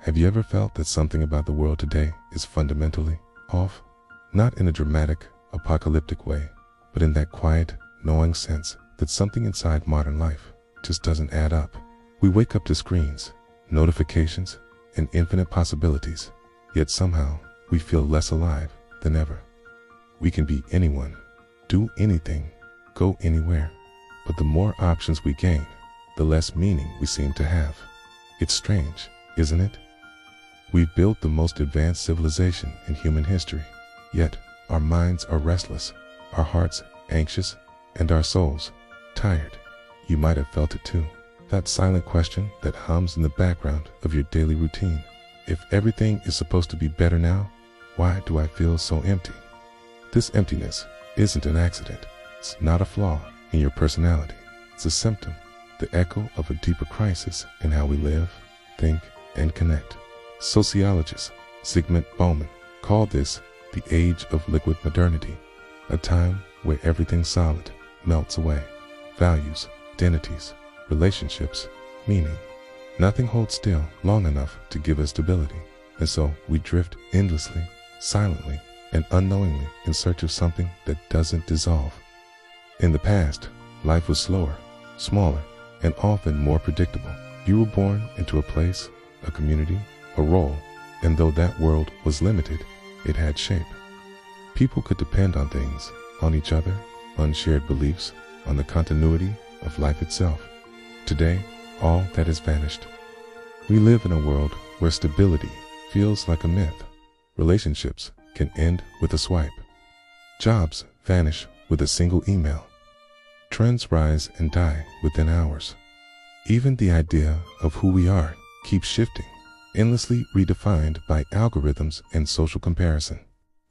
Have you ever felt that something about the world today is fundamentally off? Not in a dramatic, apocalyptic way, but in that quiet, gnawing sense that something inside modern life just doesn't add up. We wake up to screens, notifications, and infinite possibilities, yet somehow we feel less alive than ever. We can be anyone, do anything, go anywhere, but the more options we gain, the less meaning we seem to have. It's strange, isn't it? We've built the most advanced civilization in human history, yet our minds are restless, our hearts anxious, and our souls tired. You might have felt it too. That silent question that hums in the background of your daily routine. If everything is supposed to be better now, why do I feel so empty? This emptiness isn't an accident. It's not a flaw in your personality. It's a symptom, the echo of a deeper crisis in how we live, think, and connect. Sociologist Zygmunt Bauman called this the age of liquid modernity, a time where everything solid melts away. Values, identities, relationships, meaning. Nothing holds still long enough to give us stability, and so we drift endlessly, silently, and unknowingly in search of something that doesn't dissolve. In the past, life was slower, smaller, and often more predictable. You were born into a place, a community, a role, and though that world was limited, it had shape. People could depend on things, on each other, on shared beliefs, on the continuity of life itself. Today, all that has vanished. We live in a world where stability feels like a myth. Relationships can end with a swipe. Jobs vanish with a single email. Trends rise and die within hours. Even the idea of who we are keeps shifting, endlessly redefined by algorithms and social comparison.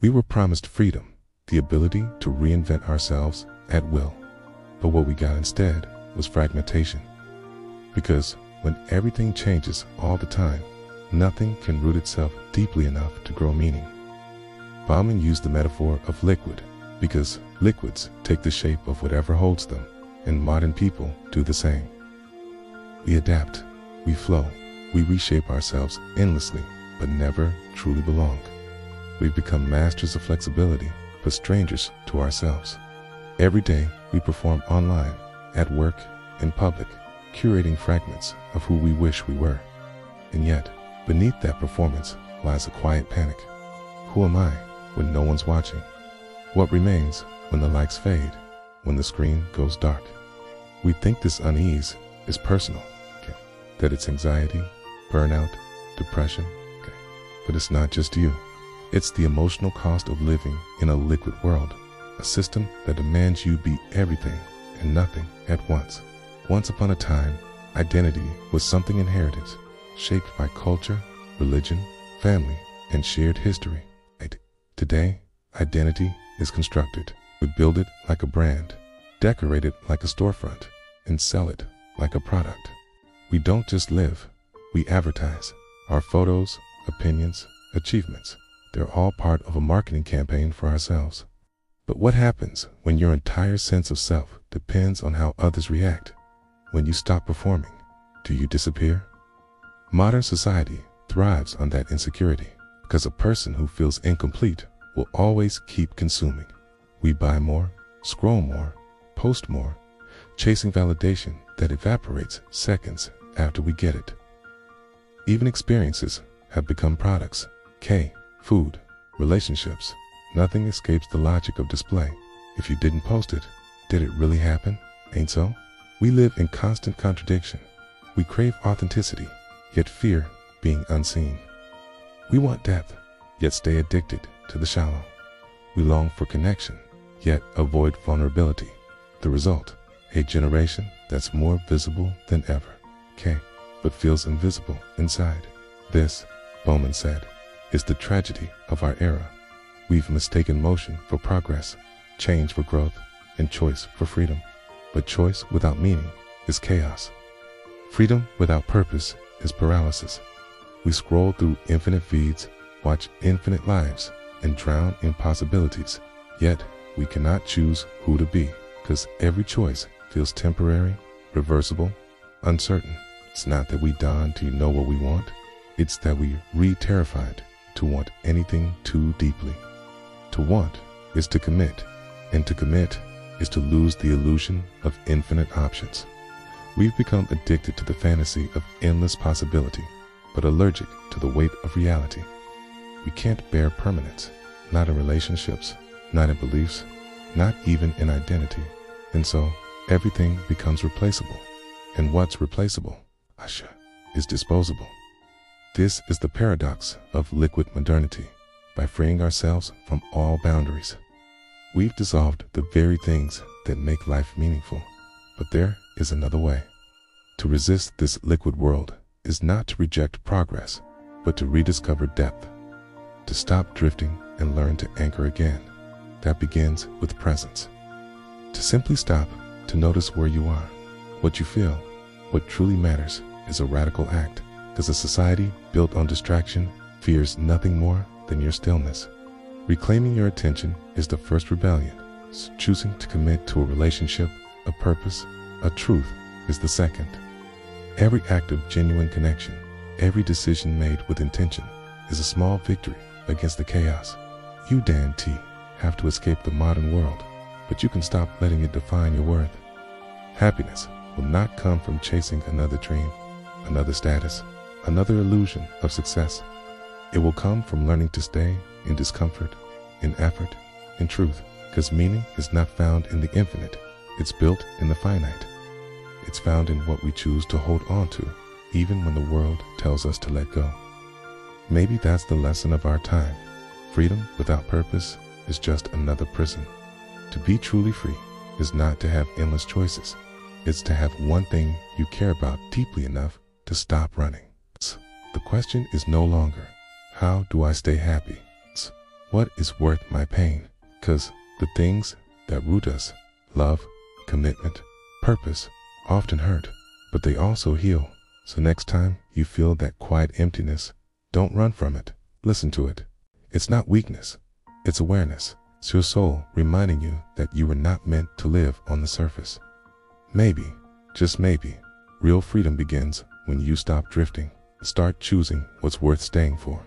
We were promised freedom, the ability to reinvent ourselves at will. But what we got instead was fragmentation. Because when everything changes all the time, nothing can root itself deeply enough to grow meaning. Bauman used the metaphor of liquid because liquids take the shape of whatever holds them, and modern people do the same. We adapt, we flow, we reshape ourselves endlessly, but never truly belong. We've become masters of flexibility, but strangers to ourselves. Every day we perform online, at work, in public, curating fragments of who we wish we were. And yet, beneath that performance lies a quiet panic. Who am I when no one's watching? What remains when the lights fade, when the screen goes dark? We think this unease is personal, that it's anxiety, burnout, depression, but it's not just you. It's the emotional cost of living in a liquid world, a system that demands you be everything and nothing at once. Once upon a time, identity was something inherited, shaped by culture, religion, family, and shared history. Today, identity is constructed. We build it like a brand, decorate it like a storefront, and sell it like a product. We don't just live, we advertise. Our photos, opinions, achievements, they're all part of a marketing campaign for ourselves. But what happens when your entire sense of self depends on how others react? When you stop performing, do you disappear? Modern society thrives on that insecurity because a person who feels incomplete will always keep consuming. We buy more, scroll more, post more, chasing validation that evaporates seconds after we get it. Even experiences have become products. Food, relationships. Nothing escapes the logic of display. If you didn't post it, did it really happen? Ain't so? We live in constant contradiction. We crave authenticity, yet fear being unseen. We want depth, yet stay addicted to the shallow. We long for connection, yet avoid vulnerability. The result, a generation that's more visible than ever, but feels invisible inside. This, Bauman said, is the tragedy of our era. We've mistaken motion for progress, change for growth, and choice for freedom. But choice without meaning is chaos. Freedom without purpose is paralysis. We scroll through infinite feeds, watch infinite lives, and drown in possibilities. Yet, we cannot choose who to be, because every choice feels temporary, reversible, uncertain. It's not that we dawn to know what we want. It's that we re-terrified to want anything too deeply. To want is to commit, and to commit is to lose the illusion of infinite options. We've become addicted to the fantasy of endless possibility, but allergic to the weight of reality. We can't bear permanence, not in relationships, not in beliefs, not even in identity. And so, everything becomes replaceable. And what's replaceable, Asha, is disposable. This is the paradox of liquid modernity. By freeing ourselves from all boundaries, we've dissolved the very things that make life meaningful. But there is another way. To resist this liquid world is not to reject progress, but to rediscover depth. To stop drifting and learn to anchor again. That begins with presence. To simply stop, to notice where you are, what you feel, what truly matters is a radical act, because a society built on distraction fears nothing more than your stillness. Reclaiming your attention is the first rebellion. Choosing to commit to a relationship, a purpose, a truth is the second. Every act of genuine connection, every decision made with intention is a small victory against the chaos. You, Dan T., have to escape the modern world, but you can stop letting it define your worth. Happiness will not come from chasing another dream, another status, another illusion of success. It will come from learning to stay in discomfort, in effort, in truth, because meaning is not found in the infinite, it's built in the finite. It's found in what we choose to hold on to, even when the world tells us to let go. Maybe that's the lesson of our time. Freedom without purpose is just another prison. To be truly free is not to have endless choices. It's to have one thing you care about deeply enough to stop running. The question is no longer, how do I stay happy? What is worth my pain? Because the things that root us, love, commitment, purpose, often hurt, but they also heal. So next time you feel that quiet emptiness, don't run from it. Listen to it. It's not weakness. It's awareness. It's your soul reminding you that you were not meant to live on the surface. Maybe, just maybe, real freedom begins when you stop drifting, start choosing what's worth staying for.